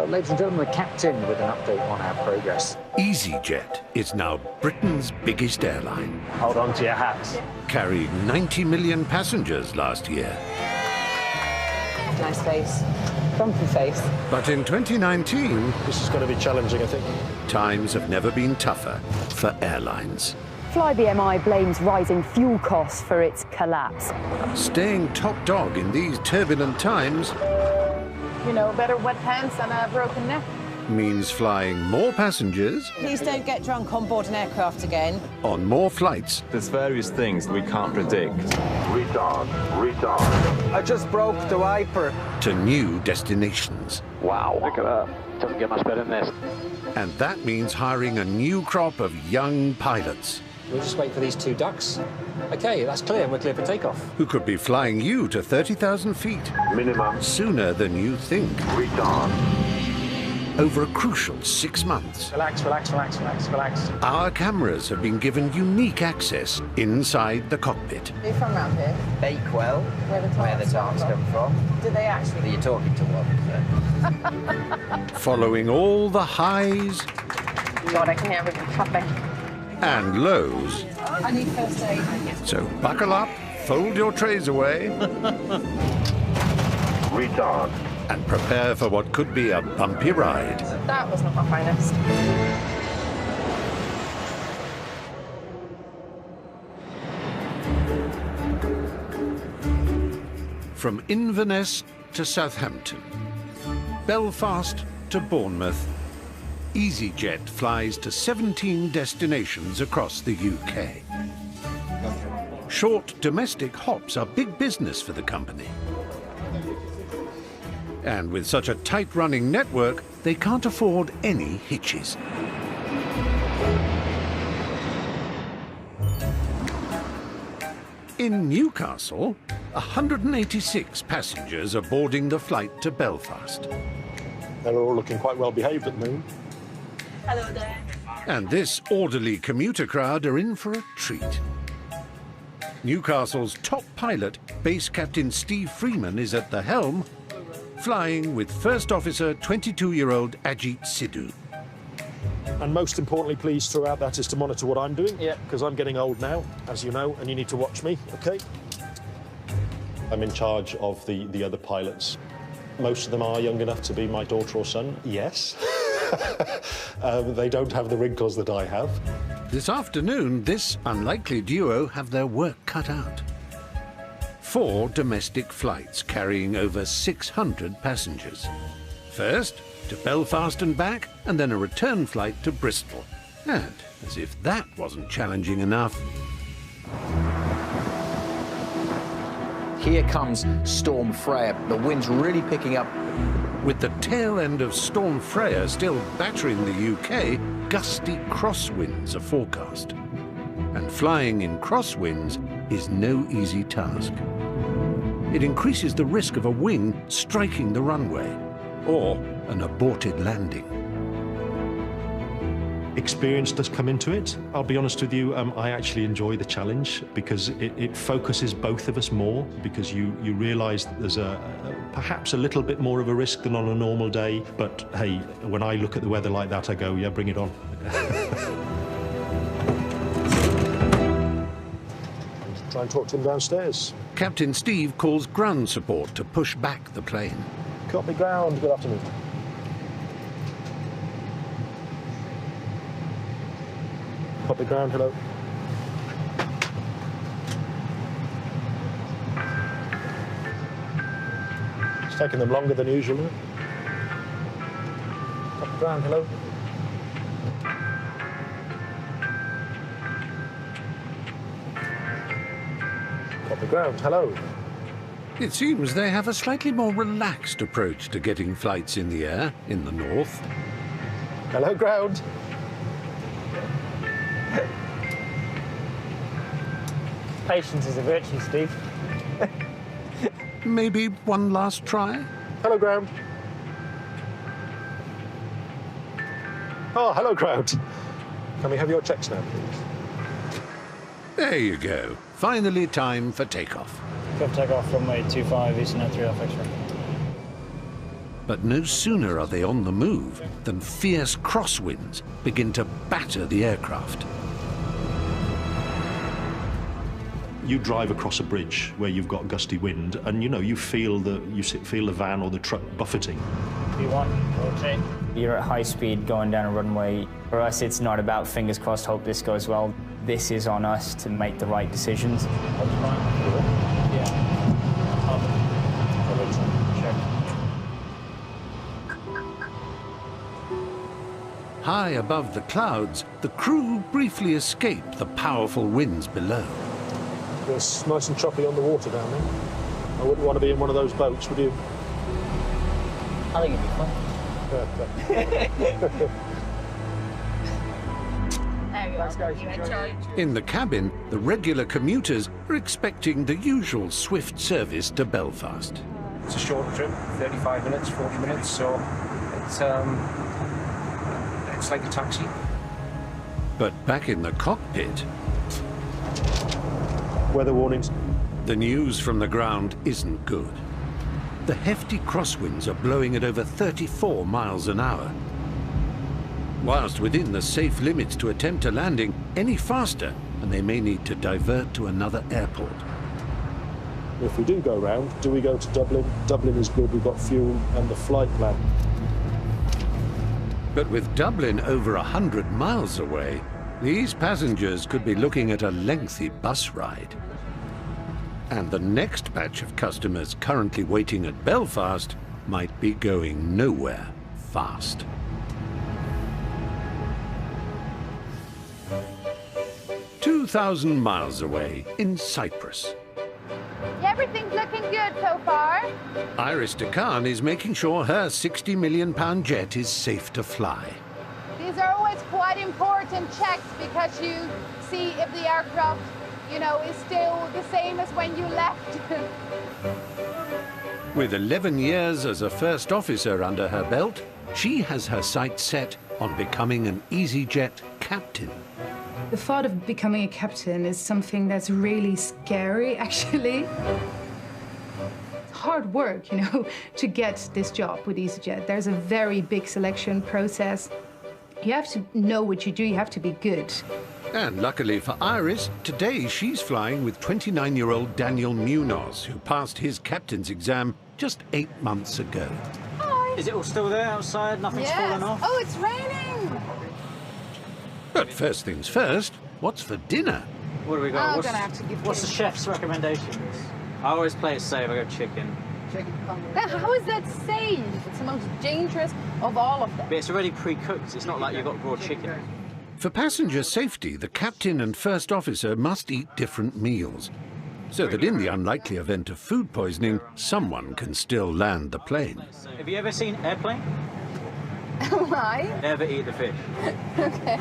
ladies and gentlemen, the captain with an update on our progress. EasyJet is now Britain's biggest airline, Hold on to your hats. carried 90 million passengers last year. Nice face. Bumpy face. But in 2019, This is going to be challenging, I think. times have never been tougher for airlines. FlyBMI blames rising fuel costs for its collapse. Staying top dog in these turbulent times You know, better wet pants than a broken neck. means flying more passengers Please don't get drunk on board an aircraft again. on more flights There's various things we can't predict. Retard. I just broke the wiper. to new destinations. Wow. Look at that. Doesn't get much better than this. And that means hiring a new crop of young pilots We'll just wait for these two ducks. OK, that's clear. We're clear for takeoff. who could be flying you to 30,000 feet Minimum. sooner than you think. Retard. Over a crucial 6 months, Relax, relax, relax, relax, relax. our cameras have been given unique access inside the cockpit. Are you from around here? Bakewell, Where the tarts come from. Do they actually? You're talking to one. Following all the highs God, I can hear everything popping. and lows. I need first aid. So buckle up, fold your trays away, Retard. and prepare for what could be a bumpy ride. That was not my finest. From Inverness to Southampton, Belfast to Bournemouth, EasyJet flies to 17 destinations across the UK. Short domestic hops are big business for the company. And with such a tight-running network, they can't afford any hitches. In Newcastle, 186 passengers are boarding the flight to Belfast. They're all looking quite well behaved at the moment. Hello there. And this orderly commuter crowd are in for a treat. Newcastle's top pilot, Base Captain Steve Freeman, is at the helm, flying with First Officer 22-year-old Ajit Sidhu. And most importantly, please, throughout that is to monitor what I'm doing. Yeah. Because I'm getting old now, as you know, and you need to watch me, OK? I'm in charge of the other pilots. Most of them are young enough to be my daughter or son, yes. They don't have the wrinkles that I have. This afternoon, this unlikely duo have their work cut out. 4 domestic flights carrying over 600 passengers. First to Belfast and back, and then a return flight to Bristol. And as if that wasn't challenging enough, Here comes Storm Freya. The wind's really picking up. with the tail end of Storm Freya still battering the UK, gusty crosswinds are forecast. And flying in crosswinds is no easy task. It increases the risk of a wing striking the runway, or an aborted landing. Experience does come into it. I'll be honest with you, I actually enjoy the challenge because it focuses both of us more, because you realise that there's perhaps a little bit more of a risk than on a normal day. But hey, when I look at the weather like that, I go, yeah, bring it on. Try and talk to him downstairs. Captain Steve calls ground support to push back the plane. Copy ground, good afternoon. Copy ground, hello. It's taking them longer than usual, isn't it? Copy ground, hello. Copy ground, hello. It seems they have a slightly more relaxed approach to getting flights in the air in the north. Hello, ground. Patience is a virtue, Steve. Maybe one last try? Hello, ground. Oh, hello, ground. Can we have your checks now, please? There you go. Finally time for takeoff. Good take off runway 25, Eastern 3 off extra. But no sooner are they on the move than fierce crosswinds begin to batter the aircraft. You drive across a bridge where you've got gusty wind, and you feel the van or the truck buffeting. You're at high speed going down a runway. For us, it's not about fingers crossed, hope this goes well. This is on us to make the right decisions. High above the clouds, the crew briefly escape the powerful winds below. It's nice and choppy on the water down there. I wouldn't want to be in one of those boats, would you? I think it'd be fun. In the cabin, the regular commuters are expecting the usual swift service to Belfast. It's a short trip, 35 minutes, 40 minutes, so it's like a taxi. But back in the cockpit, Weather warnings. the news from the ground isn't good. The hefty crosswinds are blowing at over 34 miles an hour. Whilst within the safe limits to attempt a landing any faster, and they may need to divert to another airport. If we do go round, do we go to Dublin? Dublin is good, we've got fuel and the flight plan. But with Dublin over 100 miles away, these passengers could be looking at a lengthy bus ride. And the next batch of customers currently waiting at Belfast might be going nowhere fast. "2,000 miles away in Cyprus. Everything's looking good so far. Iris Decan is making sure her £60 million jet is safe to fly. These are always quite important checks because you see if the aircraft, is still the same as when you left. With 11 years as a first officer under her belt, she has her sights set on becoming an EasyJet captain. The thought of becoming a captain is something that's really scary, actually. It's hard work, to get this job with EasyJet. There's a very big selection process. You have to know what you do, you have to be good. And luckily for Iris, today she's flying with 29-year-old Daniel Munoz, who passed his captain's exam just 8 months ago. Hi. Is it all still there outside? Nothing's fallen off? Oh, it's raining. But first things first, what's for dinner? What do we got? I'm gonna have to give What's the chef's recommendations? I always play it safe. I go chicken. How is that safe? It's the most dangerous of all of them. But it's already pre-cooked. It's not like you've got raw chicken. For passenger safety, the captain and first officer must eat different meals, so that in the unlikely event of food poisoning, someone can still land the plane. Have you ever seen Airplane? Why? Never eat the fish. Okay.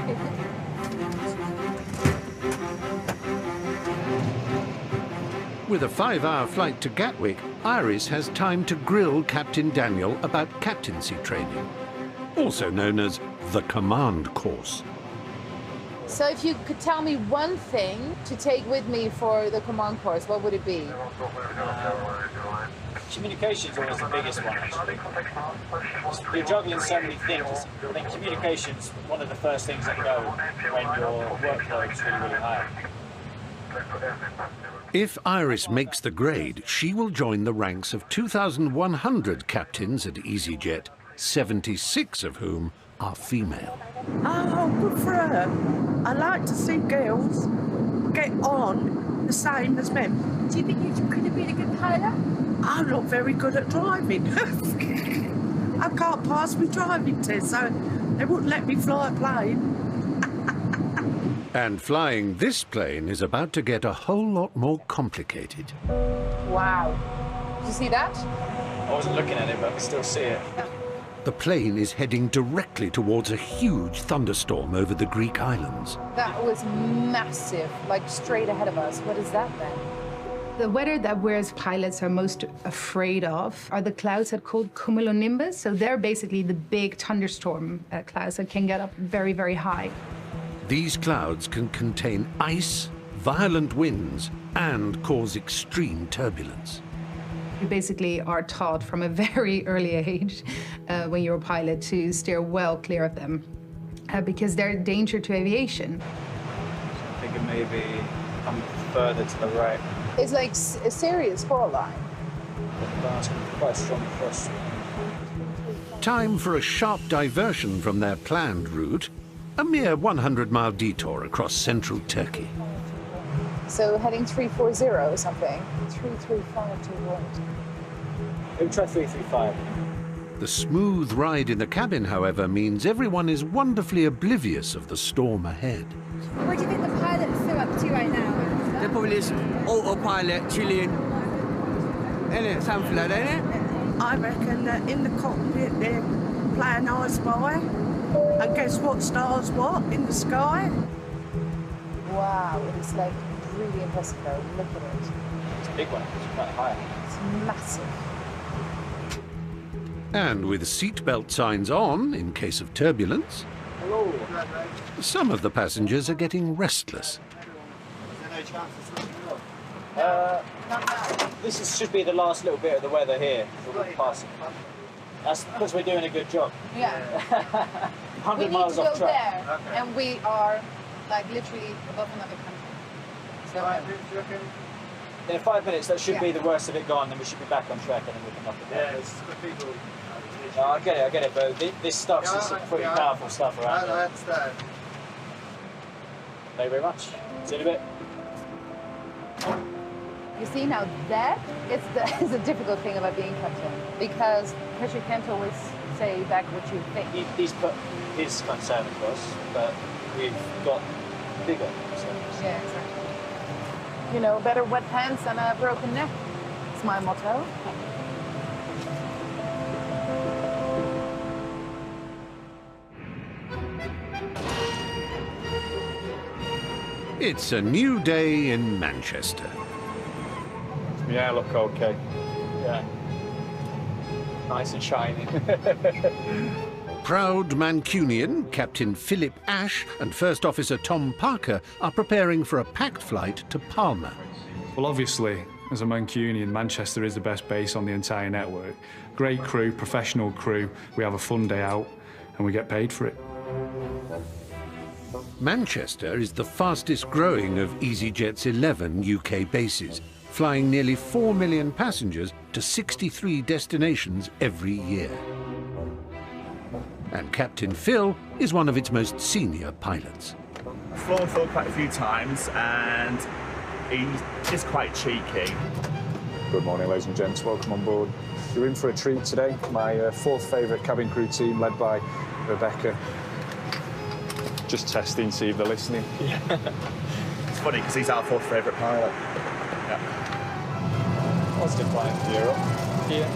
With a 5-hour flight to Gatwick, Iris has time to grill Captain Daniel about captaincy training, also known as the command course. So if you could tell me one thing to take with me for the command course, what would it be? Communication's always the biggest one, actually. You're juggling so many things. I think communication's one of the first things that go when your workload's really, really high. If Iris makes the grade, she will join the ranks of 2,100 captains at EasyJet, 76 of whom are female. Oh, good for her. I like to see girls get on the same as men. Do you think you could have been a good pilot? I'm not very good at driving. I can't pass my driving test, so they wouldn't let me fly a plane. And flying this plane is about to get a whole lot more complicated. Wow. Did you see that? I wasn't looking at it, but I can still see it. The plane is heading directly towards a huge thunderstorm over the Greek islands. That was massive, like straight ahead of us. What is that then? The weather that we as pilots are most afraid of are the clouds that are called cumulonimbus. So they're basically the big thunderstorm clouds that can get up very, very high. These clouds can contain ice, violent winds, and cause extreme turbulence. You basically are taught from a very early age when you're a pilot to steer well clear of them because they're a danger to aviation. I think it maybe come further to the right. It's like a serious fall line. Quite strong cross. Time for a sharp diversion from their planned route, a mere 100-mile detour across central Turkey. So heading 340 or something. 335 to what? We'll try 335. The smooth ride in the cabin, however, means everyone is wonderfully oblivious of the storm ahead. What do you think the pilots are up to right now? They're probably just autopilot, chilling. Innit? Something like that, innit? I reckon that in the cockpit they're playing I Spy. And guess what stars what in the sky? Wow, it is like really impressive though. Look at it. It's a big one. It's quite high. It's massive. And with seatbelt signs on, in case of turbulence, Hello. some of the passengers are getting restless. Should be the last little bit of the weather here. We'll be passing. That's because we're doing a good job. Yeah. 100 miles off track. There, and we are like literally above another country. So in 5 minutes, that should be the worst of it gone, then we should be back on track and then we can knock it down. Yeah, it's good people. No, I get it, but this stuff's some pretty powerful stuff around here. I understand. Thank you very much. See you in a bit. you see now that is the difficult thing about being captain because you can't always say back what you think. He's put his concern across, but we've got bigger concerns. Yeah, exactly. You know, better wet pants than a broken neck. It's my motto. It's a new day in Manchester. Yeah, look okay. Yeah. Nice and shiny. Proud Mancunian Captain Philip Ash and First Officer Tom Parker are preparing for a packed flight to Palma. Well, obviously, as a Mancunian, Manchester is the best base on the entire network. Great crew, professional crew. We have a fun day out, and we get paid for it. Manchester is the fastest growing of EasyJet's 11 UK bases, flying nearly 4 million passengers to 63 destinations every year. And Captain Phil is one of its most senior pilots. I've flown Phil quite a few times and he's just quite cheeky. Good morning, ladies and gents. Welcome on board. You're in for a treat today. My fourth favourite cabin crew team led by Rebecca. Just testing, see if they're listening. Yeah. It's funny because he's our fourth favourite pilot. Yeah. Positive flying for Europe. Here.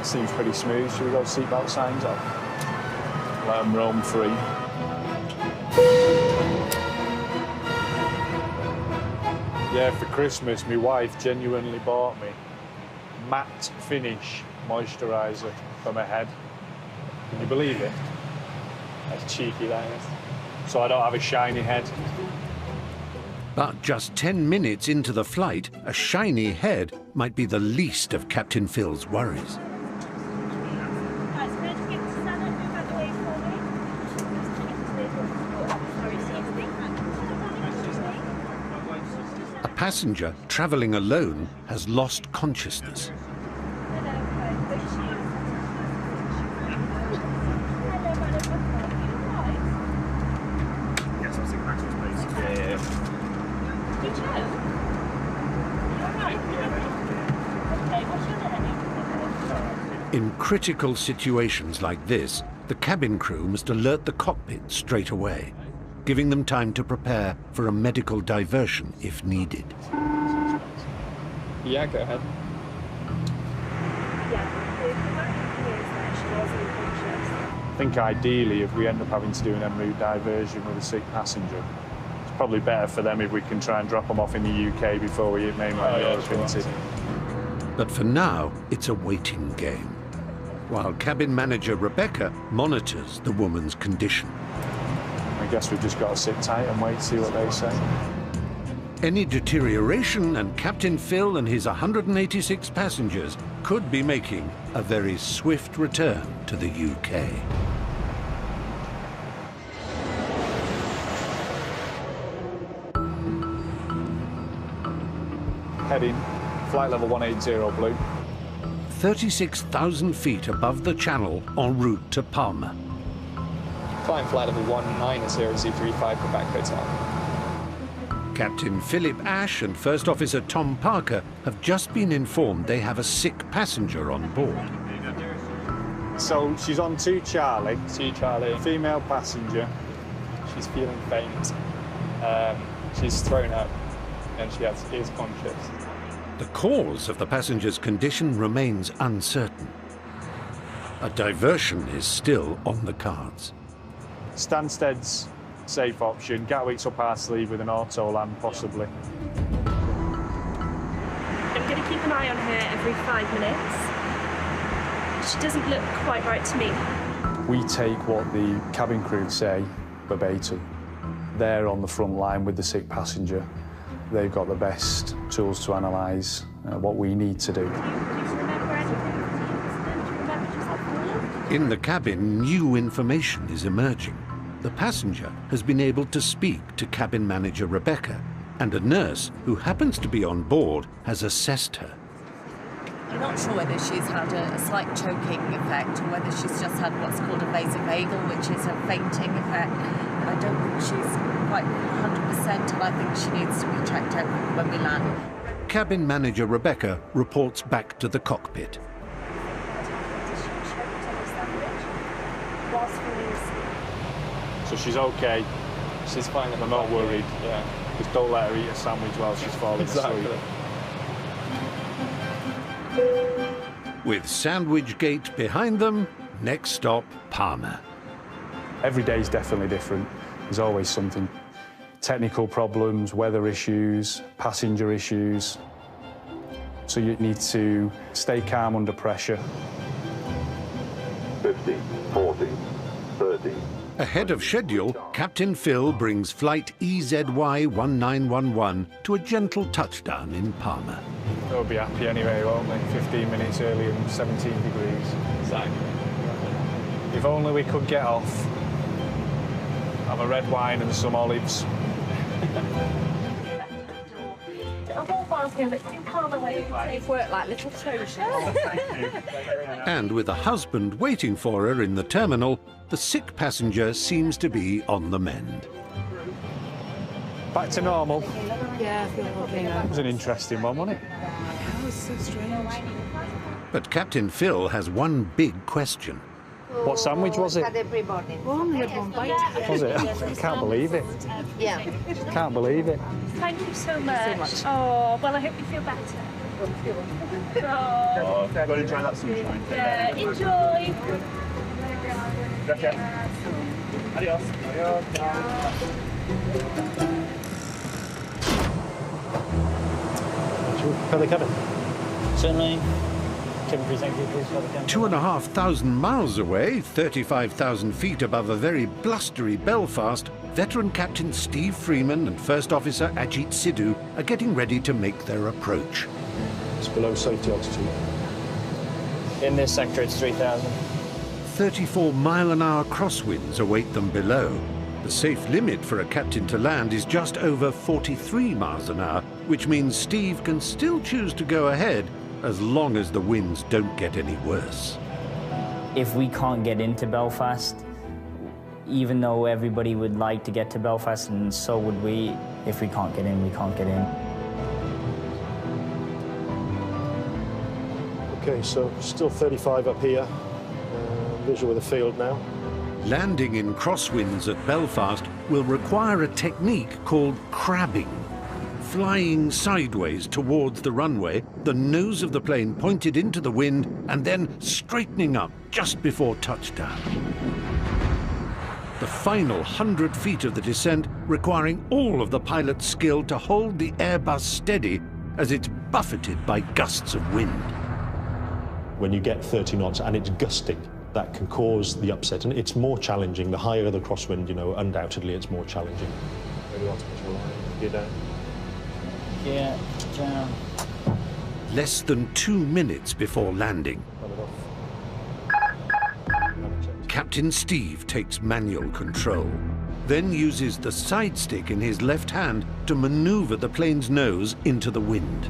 Seems pretty smooth. Should we go seatbelt signs up? Let them roam free. Yeah, for Christmas, my wife genuinely bought me matte finish moisturiser for my head. Can you believe it? That's cheeky, that is. So I don't have a shiny head. But just 10 minutes into the flight, a shiny head might be the least of Captain Phil's worries. A passenger travelling alone has lost consciousness. In critical situations like this, the cabin crew must alert the cockpit straight away, giving them time to prepare for a medical diversion if needed. Yeah, go ahead. I think ideally, if we end up having to do an en route diversion with a sick passenger, it's probably better for them if we can try and drop them off in the UK before we hit mainland Europe, isn't it? But for now, it's a waiting game, while cabin manager Rebecca monitors the woman's condition. I guess we've just got to sit tight and wait to see what they say. Any deterioration and Captain Phil and his 186 passengers could be making a very swift return to the UK. Heading, flight level 180 blue. 36,000 feet above the channel en route to Palma. Climb flight level 190Z35 Quebec Hotel. Captain Philip Ash and First Officer Tom Parker have just been informed they have a sick passenger on board. So she's on 2 Charlie. 2 Charlie. Female passenger. She's feeling faint. She's thrown up and she is conscious. The cause of the passenger's condition remains uncertain. A diversion is still on the cards. Stansted's safe option. Gatwick's up our sleeve with an auto land, possibly. I'm going to keep an eye on her every 5 minutes. She doesn't look quite right to me. We take what the cabin crew say verbatim. They're on the front line with the sick passenger. They've got the best tools to analyse what we need to do. In the cabin, new information is emerging. The passenger has been able to speak to cabin manager Rebecca, and a nurse who happens to be on board has assessed her. I'm not sure whether she's had a slight choking effect or whether she's just had what's called a vasovagal, which is a fainting effect. I don't think she's quite 100%, and I think she needs to be checked out when we land. Cabin manager Rebecca reports back to the cockpit. So she's okay. She's fine. I'm not worried. Yeah. Just don't let her eat a sandwich while she's falling asleep. With Sandwich Gate behind them, next stop, Palma. Every day is definitely different. There's always something. Technical problems, weather issues, passenger issues. So you need to stay calm under pressure. 50, 40, 30. Ahead of schedule, Captain Phil brings flight EZY-1911 to a gentle touchdown in Palma. They'll be happy anyway, won't they? 15 minutes early and 17 degrees. Exactly. If only we could get off. Have a red wine and some olives. Work like little children. And with a husband waiting for her in the terminal, the sick passenger seems to be on the mend. Back to normal. Yeah, I feel okay now. It was an interesting one, wasn't it? That was so strange. But Captain Phil has one big question. What sandwich was it? Well, only had one bite. Was it? I can't believe it. Yeah. Can't believe it. Thank you so much. Oh, well, I hope you feel better. Oh, go and enjoy that sunshine. Yeah, enjoy. Okay. Adios. Should we prepare the cabin? Certainly. Cabin crew, thank you, please, for the cabin. 2,500 miles away, 35,000 feet above a very blustery Belfast, veteran Captain Steve Freeman and First Officer Ajit Sidhu are getting ready to make their approach. It's below safety altitude. In this sector, it's 3,000. 34-mile-an-hour crosswinds await them below. The safe limit for a captain to land is just over 43 miles an hour, which means Steve can still choose to go ahead as long as the winds don't get any worse. If we can't get into Belfast, even though everybody would like to get to Belfast, and so would we, if we can't get in, we can't get in. Okay, so still 35 up here. Visual with the field now. Landing in crosswinds at Belfast will require a technique called crabbing. Flying sideways towards the runway, the nose of the plane pointed into the wind, and then straightening up just before touchdown. The final 100 feet of the descent requiring all of the pilot's skill to hold the Airbus steady as it's buffeted by gusts of wind. When you get 30 knots and it's gusting, That can cause the upset, and it's more challenging. The higher the crosswind, you know, undoubtedly it's more challenging. Really want to push your line. Get down. Yeah, down. Less than 2 minutes before landing, Captain Steve takes manual control, then uses the side stick in his left hand to maneuver the plane's nose into the wind.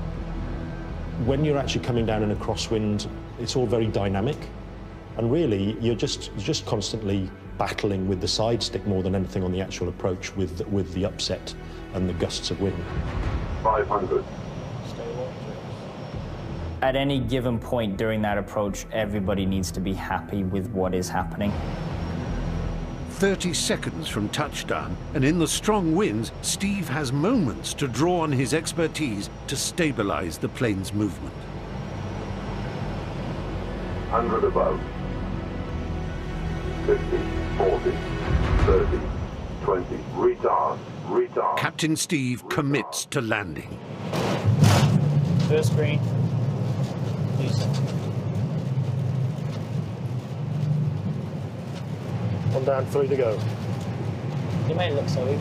When you're actually coming down in a crosswind, it's all very dynamic, and really you're just constantly battling with the side stick more than anything on the actual approach with the upset and the gusts of wind. 500. At any given point during that approach, everybody needs to be happy with what is happening. 30 seconds from touchdown, and in the strong winds, Steve has moments to draw on his expertise to stabilize the plane's movement. 100 above. 50, 40, 30, 20. Retard, retard. Captain Steve commits to landing. First green. One down, 3 to go. You may look so easy.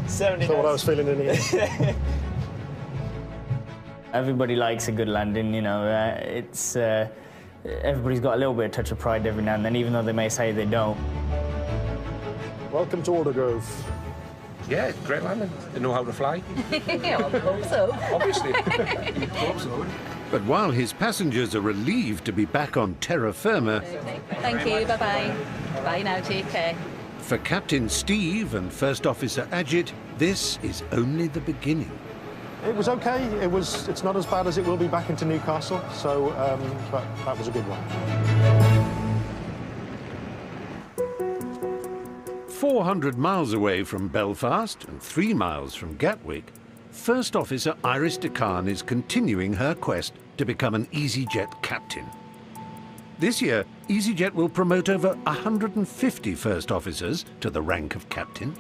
70. That's what I was feeling in here. Everybody likes a good landing, you know. Everybody's got a little bit of touch of pride every now and then, even though they may say they don't. Welcome to Aldergrove. Yeah, great landing. They know how to fly. I hope so. Obviously. Hope so. But while his passengers are relieved to be back on terra firma, Thank you, bye-bye. Bye now, take care. for Captain Steve and First Officer Ajit, this is only the beginning. It was okay. It's not as bad as it will be back into Newcastle, so but that was a good one. 400 miles away from Belfast and 3 miles from Gatwick, First Officer Iris DeCarn is continuing her quest to become an EasyJet captain. This year, EasyJet will promote over 150 first officers to the rank of captain.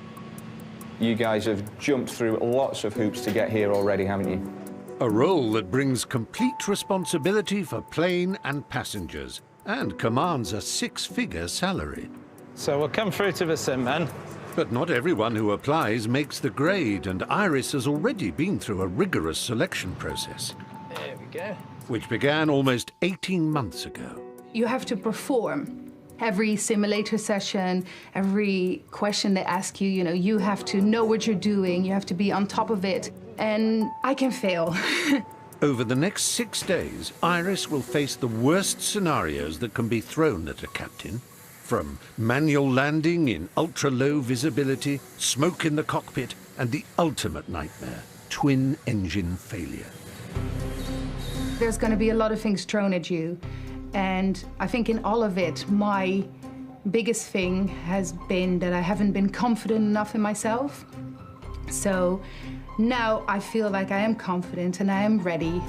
You guys have jumped through lots of hoops to get here already, haven't you? A role that brings complete responsibility for plane and passengers and commands a 6-figure salary. So we'll come through to the sim then. But not everyone who applies makes the grade, and Iris has already been through a rigorous selection process. There we go. Which began almost 18 months ago. You have to perform. Every simulator session, every question they ask you, you know, you have to know what you're doing, you have to be on top of it, and I can fail. Over the next 6 days, Iris will face the worst scenarios that can be thrown at a captain, from manual landing in ultra-low visibility, smoke in the cockpit, and the ultimate nightmare, twin-engine failure. There's going to be a lot of things thrown at you. And I think in all of it, my biggest thing has been that I haven't been confident enough in myself. So now I feel like I am confident and I am ready.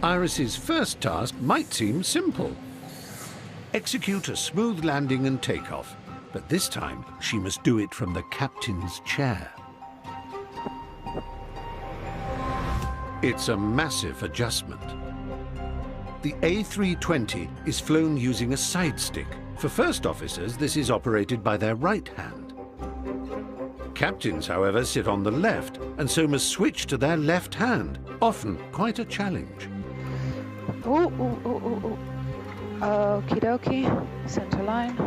Iris's first task might seem simple. Execute a smooth landing and takeoff. But this time, she must do it from the captain's chair. It's a massive adjustment. The A320 is flown using a side stick. For first officers, this is operated by their right hand. Captains, however, sit on the left, and so must switch to their left hand, often quite a challenge. Okie dokie, centre line.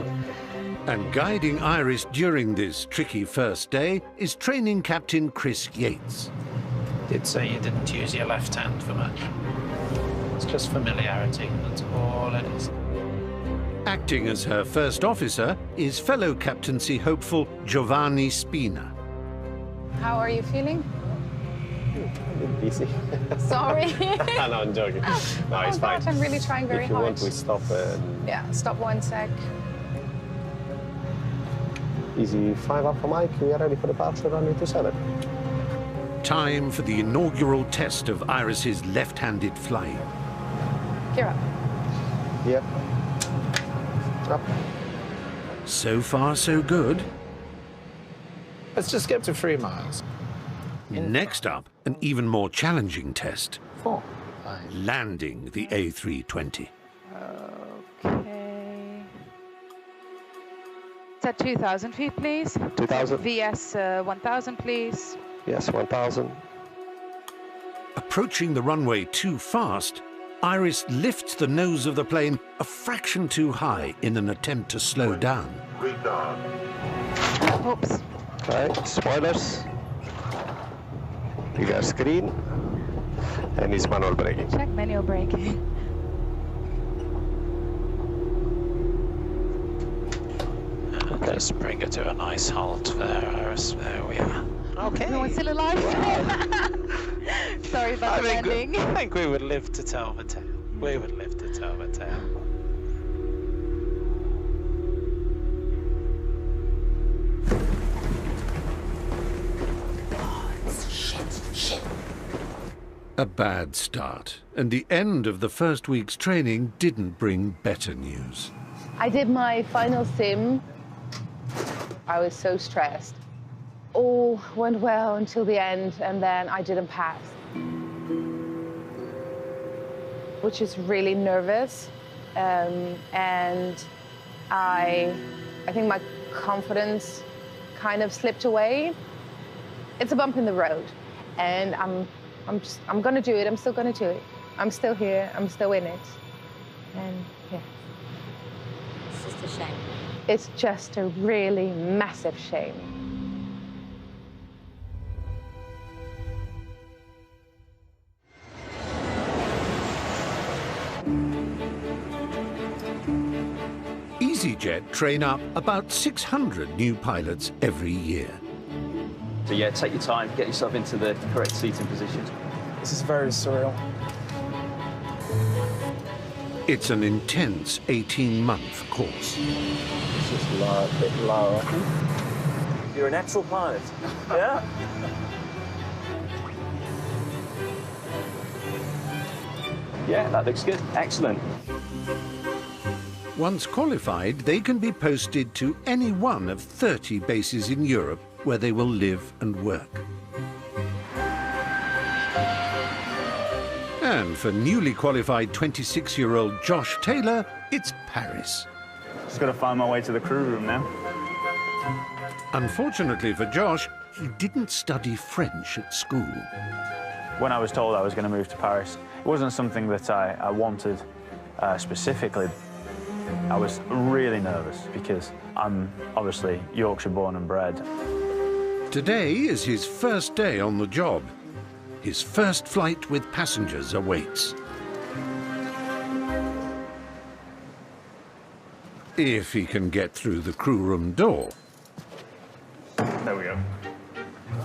And guiding Iris during this tricky first day is training captain Chris Yates. Did say you didn't use your left hand for much. It's just familiarity, that's all it is. Acting as her first officer is fellow captaincy hopeful Giovanni Spina. How are you feeling? A bit busy. Sorry. No, I'm joking. No, it's fine. Gosh, I'm really trying very hard. If you hard. want, we stop. Yeah, stop 1 sec. Easy 5 up for Mike. We are ready for departure, runway 27. Time for the inaugural test of Iris's left-handed flying. Gear up. Yep. Up. So far, so good. Let's just get to 3 miles. Next up, an even more challenging test. 4, landing the A320. Okay. It's at 2,000 feet, please. 2,000. VS 1,000, please. Yes, 1,000. Approaching the runway too fast, Iris lifts the nose of the plane a fraction too high in an attempt to slow down. Oops. Okay, spoilers. Bigger screen. And it's manual braking. Check manual braking. Okay. Just bring it to a nice halt there, Iris. There we are. Okay. Everyone's still alive. Sorry about the landing. I think we would live to tell the tale. We would live to tell the tale. Shit. A bad start, and the end of the first week's training didn't bring better news. I did my final sim. I was so stressed. All went well until the end, and then I didn't pass, which is really nervous. And I think my confidence kind of slipped away. It's a bump in the road, and I'm gonna do it. I'm still gonna do it. I'm still here. I'm still in it, and yeah. It's just a shame. It's just a really massive shame. EasyJet train up about 600 new pilots every year. So yeah, take your time, get yourself into the correct seating position. This is very surreal. It's an intense 18-month course. It's just low, a bit low, I think. You're an actual pilot, yeah? Yeah, that looks good. Excellent. Once qualified, they can be posted to any one of 30 bases in Europe where they will live and work. And for newly qualified 26-year-old Josh Taylor, it's Paris. Just got to find my way to the crew room now. Unfortunately for Josh, he didn't study French at school. When I was told I was going to move to Paris, it wasn't something that I wanted specifically. I was really nervous because I'm obviously Yorkshire born and bred. Today is his first day on the job. His first flight with passengers awaits. If he can get through the crew room door. There we go.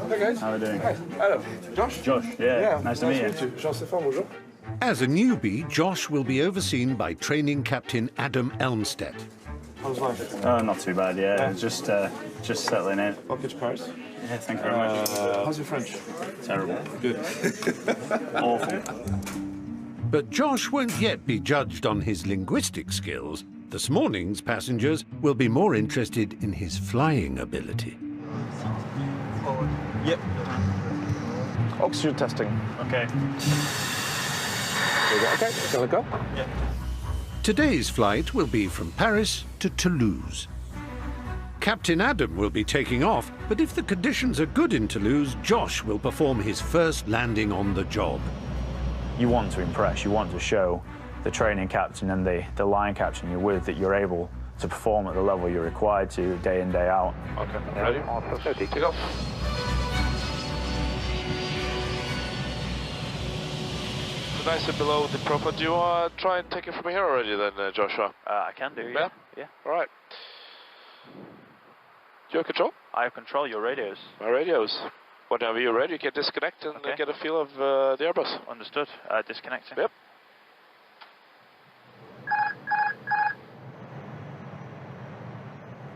Hey guys. How are we doing? Hi. Hello. Josh? Josh, yeah. Nice to meet you. Jean-Stéphane, bonjour. As a newbie, Josh will be overseen by training captain Adam Elmstead. How's life? Oh, not too bad, yeah. Just settling in. Welcome to Paris. Yeah, thank you very much. How's your French? Terrible. Good. Awful. But Josh won't yet be judged on his linguistic skills. This morning's passengers will be more interested in his flying ability. Yep. Oxygen testing. Okay. Okay, shall I go? Yeah. Today's flight will be from Paris to Toulouse. Captain Adam will be taking off, but if the conditions are good in Toulouse, Josh will perform his first landing on the job. You want to impress, you want to show the training captain and the line captain you're with that you're able to perform at the level you're required to day in, day out. Okay, ready? Ready to go. Nicer below the profile. Do you try and take it from here already then, Joshua? I can do, yeah. Yeah. All right. Do you have control? I have control your radios. My radios. Whenever you're ready, you can disconnect and get a feel of the Airbus. Understood. Disconnecting. Yep.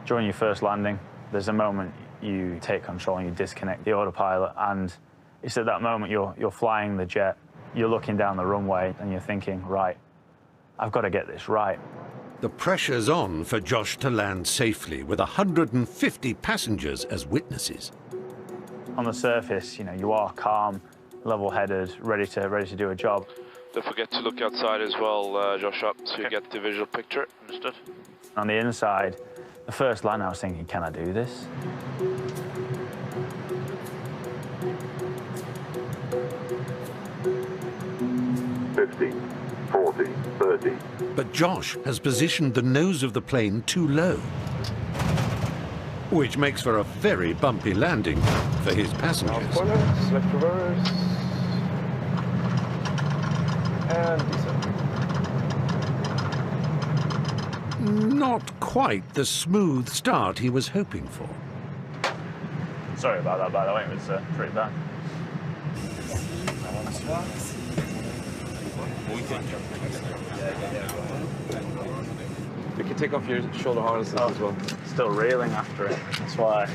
During your first landing, there's a moment you take control and you disconnect the autopilot, and it's at that moment you're flying the jet, you're looking down the runway and you're thinking, right, I've got to get this right. The pressure's on for Josh to land safely with 150 passengers as witnesses. On the surface, you know, you are calm, level-headed, ready to do a job. Don't forget to look outside as well, Joshua, so you get the visual picture. Understood. On the inside, the first line I was thinking, can I do this? But Josh has positioned the nose of the plane too low, which makes for a very bumpy landing for his passengers. Select reverse. And descend. Not quite the smooth start he was hoping for. Sorry about that, by the way, it was pretty bad. You can take off your shoulder harnesses as well. Still reeling after it. That's why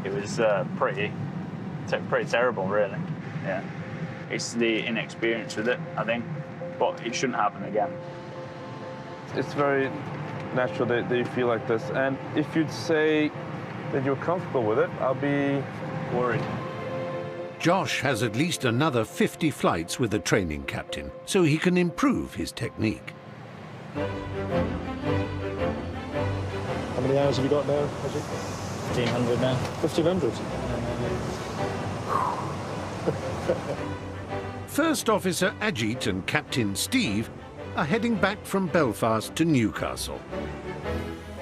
it was pretty terrible, really. Yeah, it's the inexperience with it, I think, but it shouldn't happen again. It's very natural that you feel like this, and if you'd say that you're comfortable with it, I'll be worried. Josh has at least another 50 flights with a training captain, so he can improve his technique. How many hours have you got now, Ajit? 1,500 now. 1,500? First Officer Ajit and Captain Steve are heading back from Belfast to Newcastle.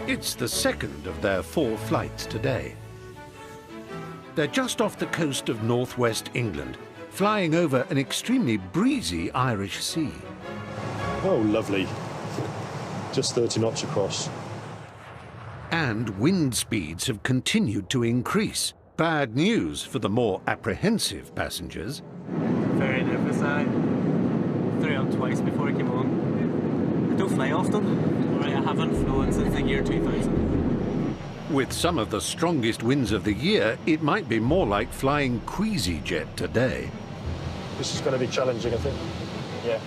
It's the second of their 4 flights today. They're just off the coast of northwest England, flying over an extremely breezy Irish sea. Oh, lovely. Just 30 knots across. And wind speeds have continued to increase. Bad news for the more apprehensive passengers. Very nervous, I threw up twice before I came on. I don't fly often. Right, I haven't flown since the year 2000. With some of the strongest winds of the year, it might be more like flying EasyJet today. This is going to be challenging, I think. Yeah.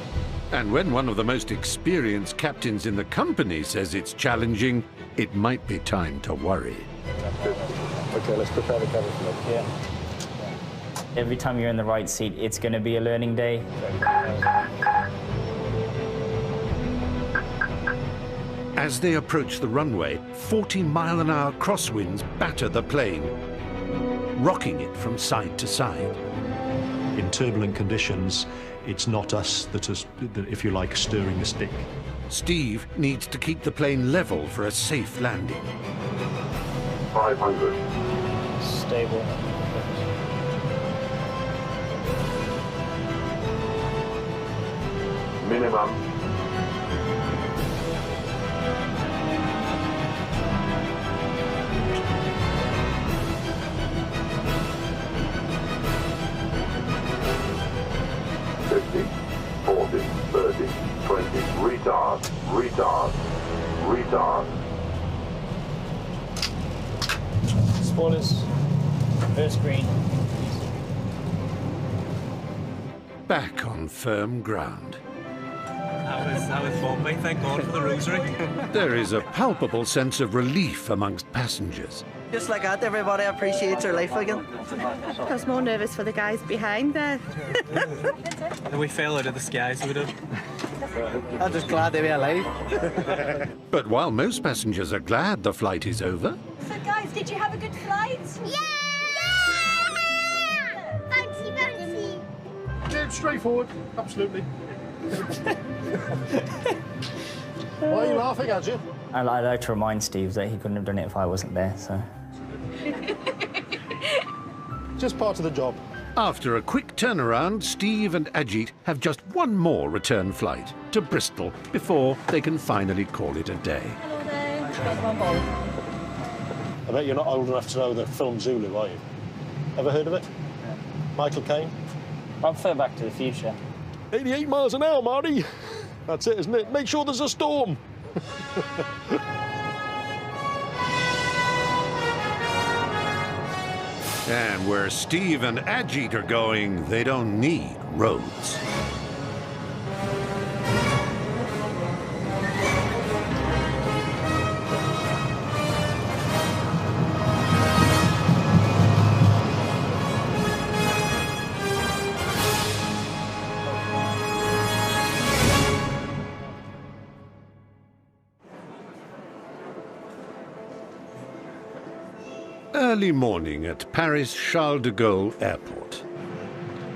And when one of the most experienced captains in the company says it's challenging, it might be time to worry. Okay, let's prepare the cabin for that. Yeah. Every time you're in the right seat, it's going to be a learning day. As they approach the runway, 40-mile-an-hour crosswinds batter the plane, rocking it from side to side. In turbulent conditions, it's not us that is, if you like, stirring the stick. Steve needs to keep the plane level for a safe landing. 500. Stable. Minimum. Retard. Spoilers. First green. Back on firm ground. That was bumpy, thank God for the rosary. There is a palpable sense of relief amongst passengers. Just like that, everybody appreciates their life again. I was more nervous for the guys behind there. We fell out of the sky, so we don't. I'm just glad to be alive. But while most passengers are glad the flight is over... So guys, did you have a good flight? Yeah! Bouncy. Yeah, straightforward, absolutely. Why are you laughing, Ajit? I'd like to remind Steve that he couldn't have done it if I wasn't there, so... Just part of the job. After a quick turnaround, Steve and Ajit have just one more return flight to Bristol before they can finally call it a day. Hello there. I bet you're not old enough to know the film Zulu, are you? Ever heard of it? Yeah. Michael Caine? I prefer Back to the Future. 88 miles an hour, Marty. That's it, isn't it? Make sure there's a storm. And where Steve and Ajit are going, they don't need roads. early morning at Paris Charles de Gaulle Airport.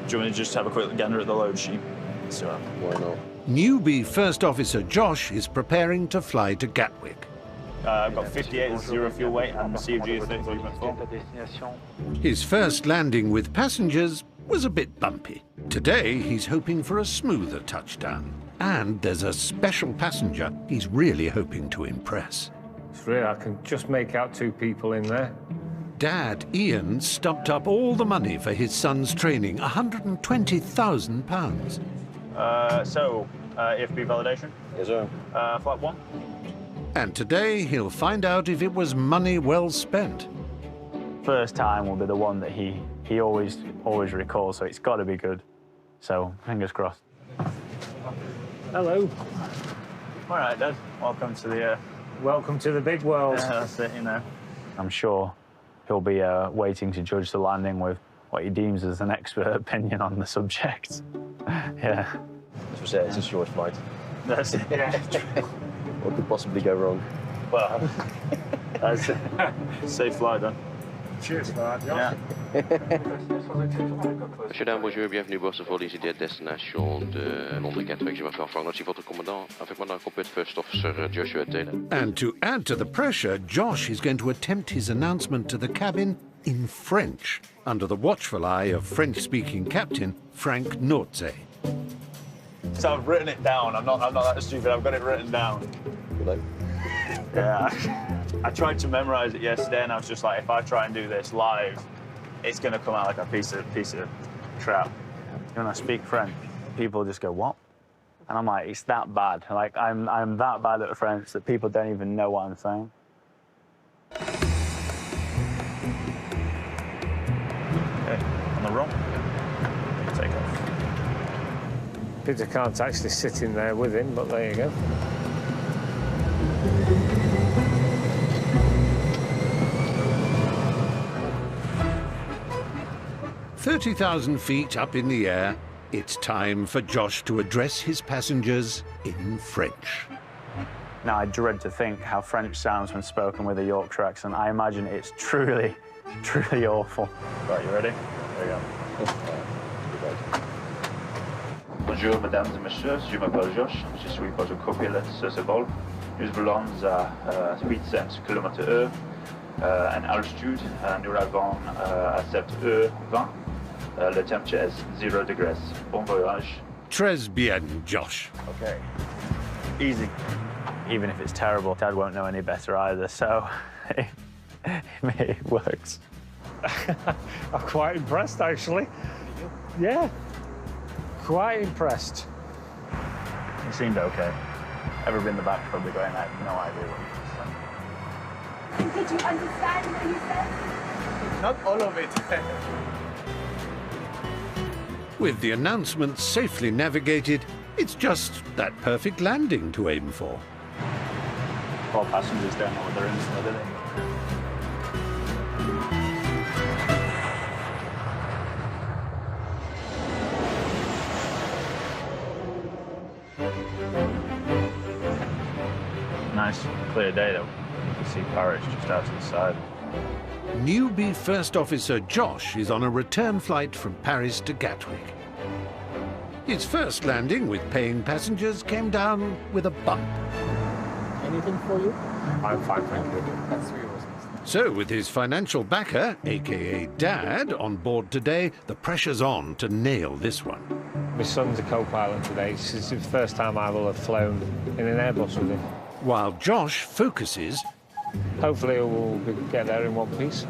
Do you want to just have a quick gander at the load sheet? So, why not? Newbie First Officer Josh is preparing to fly to Gatwick. I've got 58 as 0 fuel weight and CFG is 33.4. His first landing with passengers was a bit bumpy. Today, he's hoping for a smoother touchdown. And there's a special passenger he's really hoping to impress. It's rare, I can just make out 2 people in there. Dad, Ian, stumped up all the money for his son's training, £120,000. EFB validation? Yes, sir. Flight 1? And today, he'll find out if it was money well spent. First time will be the one that he always recalls, so it's got to be good. So, fingers crossed. Hello. All right, Dad. Welcome to the... Welcome to the big world. Yeah, that's it, you know. I'm sure he'll be waiting to judge the landing with what he deems as an expert opinion on the subject. Yeah. As we say, it's a short flight. That's it. Yeah. What could possibly go wrong? Well, that's it. Safe flight, then. Cheers for that, Josh. Monsieur, dames, bonjour, bienvenue boss of EasyJet destination de London Gatwick. Je m'appelle Frank, merci votre commandant. Avec moi dans cockpit First Officer Joshua Taylor. And to add to the pressure, Josh is going to attempt his announcement to the cabin in French, under the watchful eye of French-speaking captain Frank Nortze. So I've written it down. I'm not that stupid. I've got it written down. Yeah. I tried to memorize it yesterday, and I was just like, if I try and do this live, it's going to come out like a piece of crap. When I speak French, people just go, what? And I'm like, it's that bad. Like, I'm that bad at French that people don't even know what I'm saying. Okay, on the roll. Take off. Peter can't actually sit in there with him, but there you go. "30,000 feet up in the air, it's time for Josh to address his passengers in French. Now, I dread to think how French sounds when spoken with a Yorkshire accent. I imagine it's truly, truly awful. Right, you ready? There you go. Bonjour, mesdames et messieurs, je m'appelle Josh, je suis votre copilote sur ce vol. Nous volons à 800 km/h en altitude, nous arrivons à 7h20. Le temperature is 0 degrees. Bon voyage. Très bien, Josh. Okay. Easy. Even if it's terrible, Dad won't know any better either, so it works. I'm quite impressed, actually. Yeah. Quite impressed. It seemed okay. Everybody in the back probably going, I have no idea what he was saying. Did you understand what you said? Not all of it. With the announcement safely navigated, it's just that perfect landing to aim for. All passengers don't know what they're in for, do they? Nice, clear day, though. You can see Paris just out to the side. Newbie First Officer Josh is on a return flight from Paris to Gatwick. His first landing with paying passengers came down with a bump. Anything for you? I'm fine, thank you. So, with his financial backer, aka Dad, on board today, the pressure's on to nail this one. My son's a co-pilot today. This is the first time I will have flown in an Airbus with him. While Josh focuses... Hopefully we'll get there in one piece.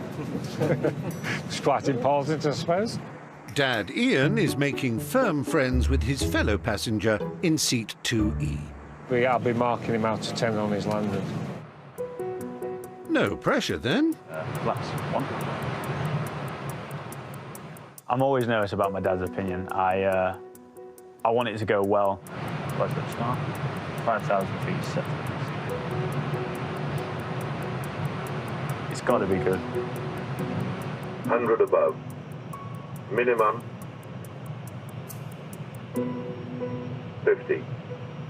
It's quite important, I suppose. Dad Ian is making firm friends with his fellow passenger in seat 2E. I'll be marking him out of 10 on his landing. No pressure, then. Last one. I'm always nervous about my dad's opinion. I want it to go well. Let's start. 5,000 feet set. It's got to be good. 100 above. Minimum. 50,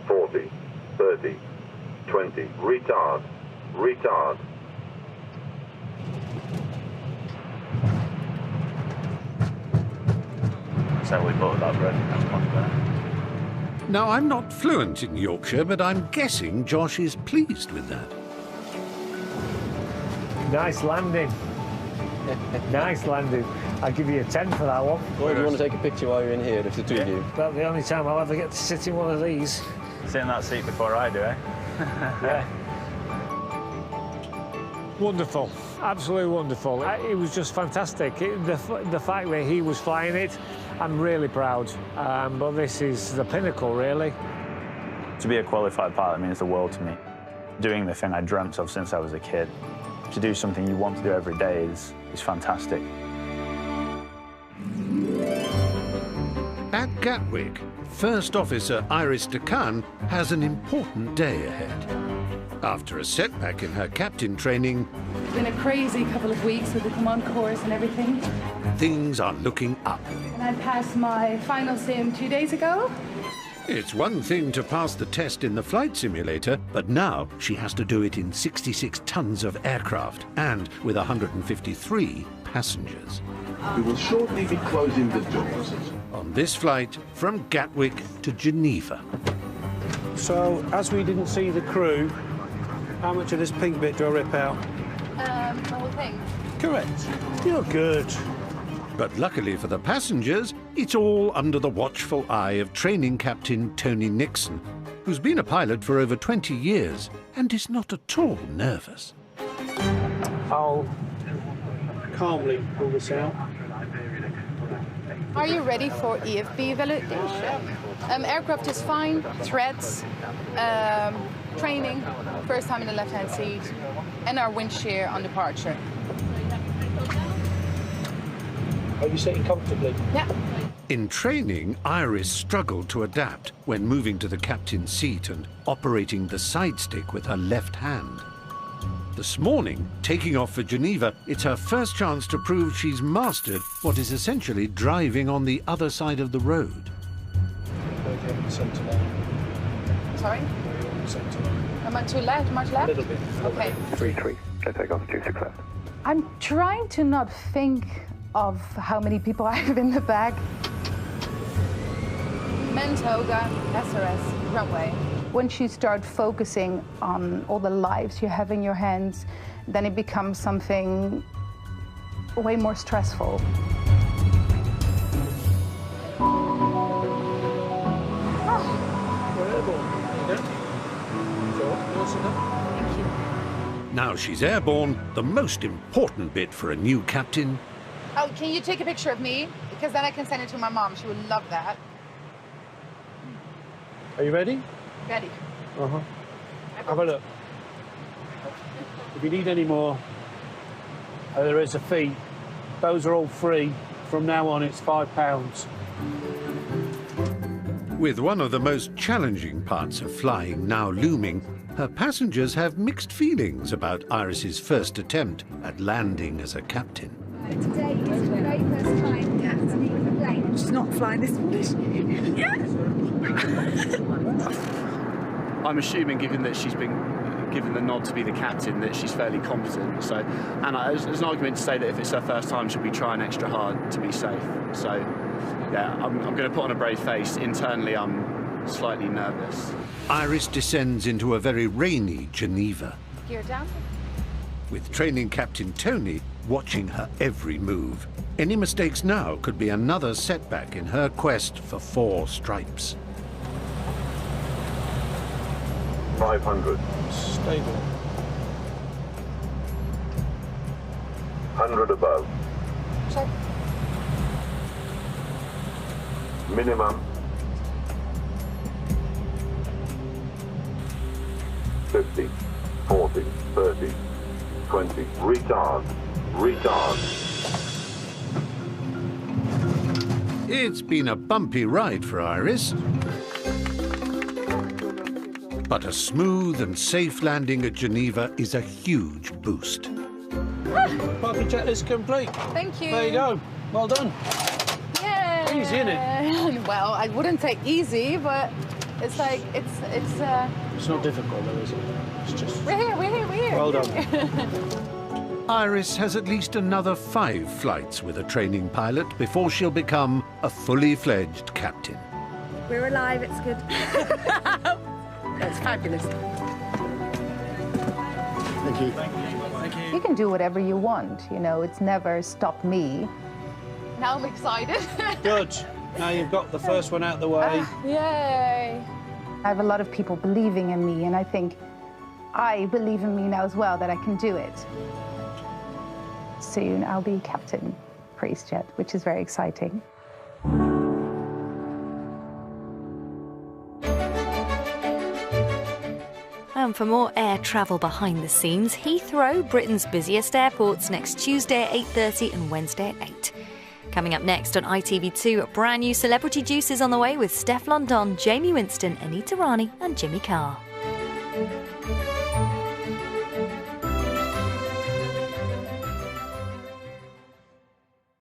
40, 30, 20. Retard. Retard. So we bought that bread. That's much better. Now, I'm not fluent in Yorkshire, but I'm guessing Josh is pleased with that. Nice landing. Nice landing. I'll give you a 10 for that one. Well, do you want to take a picture while you're in here, if the two of you? About the only time I'll ever get to sit in one of these. Sit in that seat before I do, eh? Yeah. Wonderful, absolutely wonderful. It was just fantastic. The fact that he was flying it, I'm really proud. But this is the pinnacle, really. To be a qualified pilot means the world to me. Doing the thing I dreamt of since I was a kid, to do something you want to do every day is fantastic. At Gatwick, First Officer Iris DeCan has an important day ahead. After a setback in her captain training, it's been a crazy couple of weeks with the command course and everything. Things are looking up. And I passed my final sim 2 days ago. It's one thing to pass the test in the flight simulator, but now she has to do it in 66 tons of aircraft and with 153 passengers. We will shortly be closing the doors. On this flight from Gatwick to Geneva. So, as we didn't see the crew, how much of this pink bit do I rip out? The whole thing. Correct. You're good. But luckily for the passengers, it's all under the watchful eye of training captain Tony Nixon, who's been a pilot for over 20 years and is not at all nervous. I'll calmly pull this out. Are you ready for EFB validation? Aircraft is fine, threats, training, first time in the left-hand seat, and our wind shear on departure. Are you sitting comfortably? Yeah. In training, Iris struggled to adapt when moving to the captain's seat and operating the side stick with her left hand. This morning, taking off for Geneva, it's her first chance to prove she's mastered what is essentially driving on the other side of the road. Sorry? Am I too left, much left? A little bit. Okay. 3-3, take off 26 left. I'm trying to not think of how many people I have in the bag. Mentoga, SRS, runway. Once you start focusing on all the lives you have in your hands, then it becomes something way more stressful. Now she's airborne, the most important bit for a new captain. Oh, can you take a picture of me? Because then I can send it to my mom. She would love that. Are you ready? Ready. Uh-huh. Have a look. If you need any more, there is a fee. Those are all free. From now on, it's £5. With one of the most challenging parts of flying now looming, her passengers have mixed feelings about Iris's first attempt at landing as a captain. Today is the very first time captaining the plane. She's not flying this one, is she? Yeah. I'm assuming, given that she's been given the nod to be the captain, that she's fairly competent. So, and there's an argument to say that if it's her first time, she'll be trying extra hard to be safe. So, yeah, I'm going to put on a brave face. Internally, I'm slightly nervous. Iris descends into a very rainy Geneva, Gear down. with training captain Tony watching her every move. Any mistakes now could be another setback in her quest for 4 stripes. 500. Stable. 100 above. Check. Minimum. 50, 40, 30, 20. Retard. Retard. It's been a bumpy ride for Iris, but a smooth and safe landing at Geneva is a huge boost. Party jet is complete. Thank you. There you go. Well done. Yay! Easy, isn't it? Well, I wouldn't say easy, but it's like it's. It's not difficult though, is it? It's just. We're here. Well done. Iris has at least another 5 flights with a training pilot before she'll become a fully fledged captain. We're alive, it's good. That's fabulous. Thank you. Thank you. You can do whatever you want, you know, it's never stopped me. Now I'm excited. Good. Now you've got the first one out of the way. Yay. I have a lot of people believing in me, and I think I believe in me now as well, that I can do it. Soon I'll be captain for EasyJet, which is very exciting. And for more air travel behind the scenes, Heathrow, Britain's busiest airports, next Tuesday at 8:30 and Wednesday at 8. Coming up next on ITV2, a brand new Celebrity Juice is on the way with Steph London, Jamie Winston, Anita Rani and Jimmy Carr.